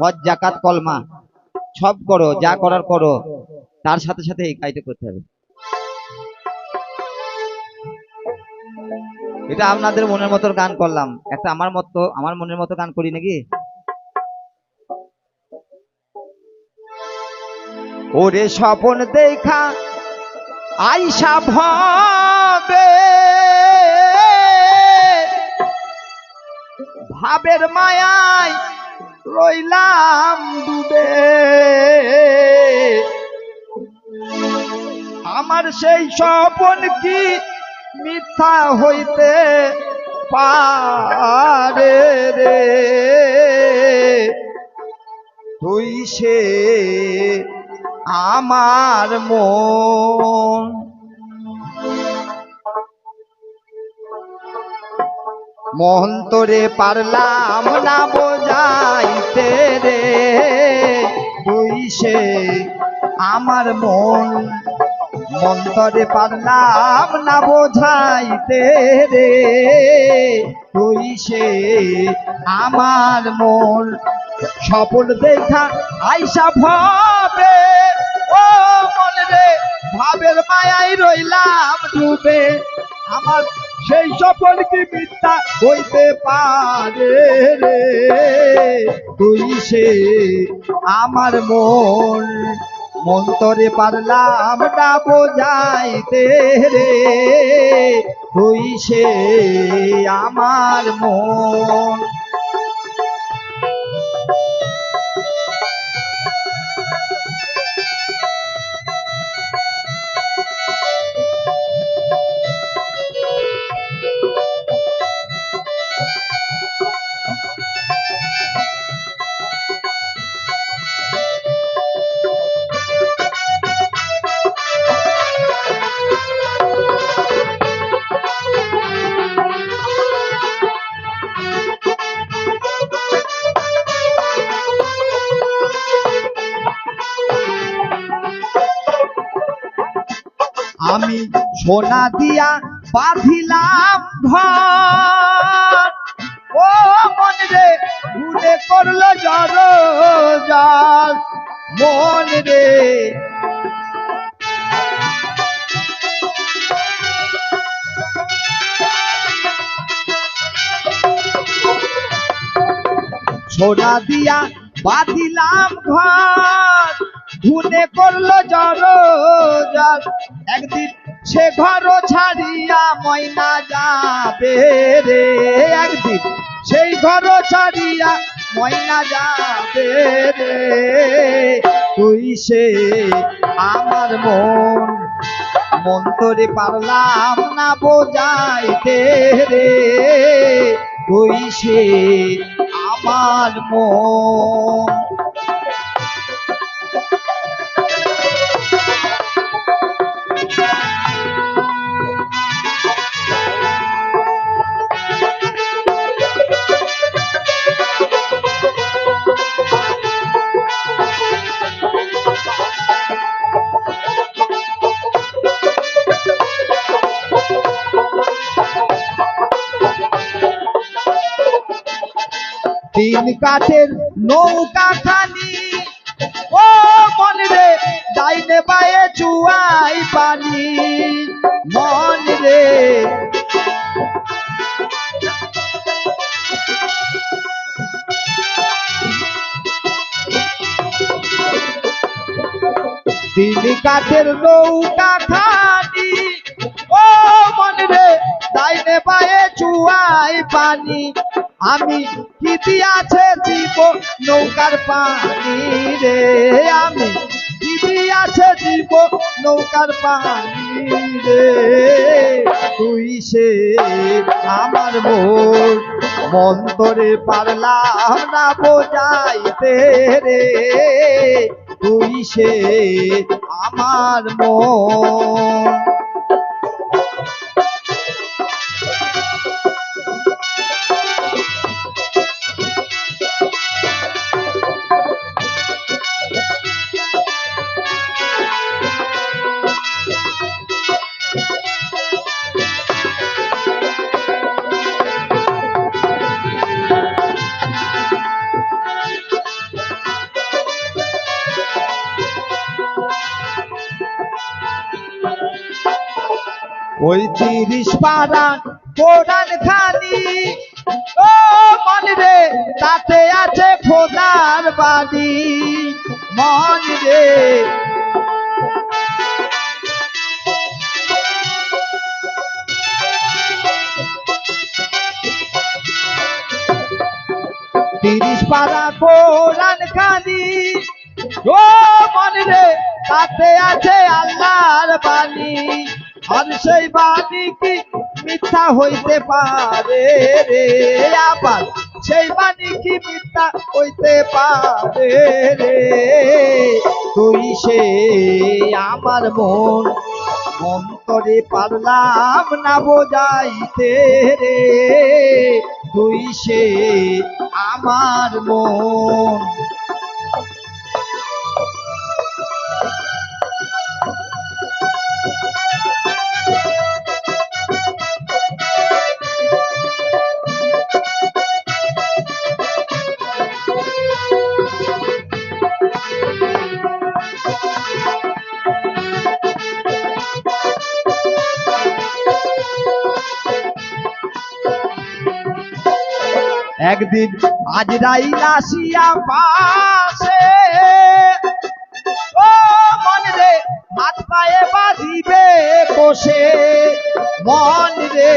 হজ জাকাত কলমা সব করো, যা করার করো, তার সাথে সাথে এই কাজটা করতে হবে। এটা আপনাদের মনের মতো গান করলাম, একটা আমার মনের মতো গান করি নাকি? ওরে স্বপন দেখা আইসা ভাবে, ভাবের মায়ায় রইলাম ডুবে, আমার সেই স্বপন কি মিথ্যা হইতে পারে রে, তুই সে আমার মন। মন তোরে পারলাম না বোঝাইতে রে, তুই সে আমার মন। মন তোরে পারলাম না বোঝাইতে রে, তুই সে আমার মন। স্বপন দেখা আইসা ভাবে, ও মন রে, ভাবের মায়ায় রইলাম ডুবে, আমার সেই স্বপন কি মিথ্যা হইতে পারে রে, তুই সে আমার মন। মন তোরে পারলাম না বোঝাইতে রে, তুই সে আমার মন। আমি সোনা দিয়া বাঁধিলাম ঘর, ও মন রে, ভুলে করলো জড় জাল মন রে। সোনা দিয়া বাঁধিলাম ঘর, ভুলে করলো জড় জাল, একদিন সে ঘর ছাড়িয়া ময়না যাবে রে, একদিন সেই ঘর ছাড়িয়া ময়না যাবে রে, তুই সে আমার মন। মন তোরে পারলাম না বোঝাইতে রে, তুই সে আমার মন। তিন কাঠের নৌকা খানি, ও মন রে, ডাইনে বায়ে চুয়াই পানি মন রে। তিন কাঠের নৌকা খানি, ও মন রে, ডাইনে বায়ে চুয়াই পানি, আমি কি দিয়াছে জীব নৌকার পানি রে, আমি কি দিয়াছে জীব নৌকার পানি রে, তুই সে আমার মন। মন তোরে পারলাম না বোঝাইতে রে, তুই সে আমার মন। ওই 30 পারা কোরআন খানি, ও মন রে তাতে আছে খোদার বাণী, মন রে। তিরিশ পারা কোরআন খানি, ও মন রে তাতে আছে আল্লাহর বাণী, আর সেই বাণী কি মিথ্যা হইতে পারে রে, আবার সেই বাণী কি মিথ্যা হইতে পারে রে। তুই সে আমার মন, অন্তরে পারলাম না বোঝাইতে রে, তুই সে আমার মন। একদিন আজরাইল আসিয়া পাশে, ও মন রে হাত পায়ে বাঁধিবে কষে, মন রে।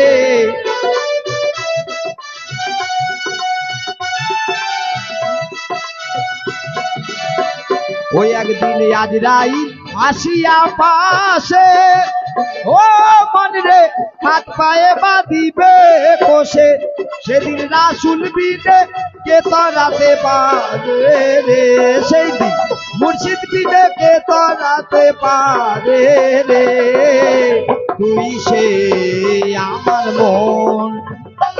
ওই একদিন আজরাইল আসিয়া পাশে, ও মন রে হাত পায়ে বাঁধিবে কষে, সেদিন রাসূল বিনে কে তরাতে পারে রে, সেই দিন মুর্শিদ বিনে কে তরাতে পারে রে। তুই সে আমার মন,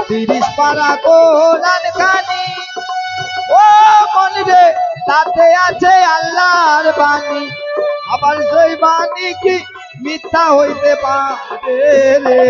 30 পারা কোরআন খানি, ও মন রে তাতে আছে আল্লাহর বাণী, আবার সেই বাণী কি মিথ্যা হইতে পারে রে।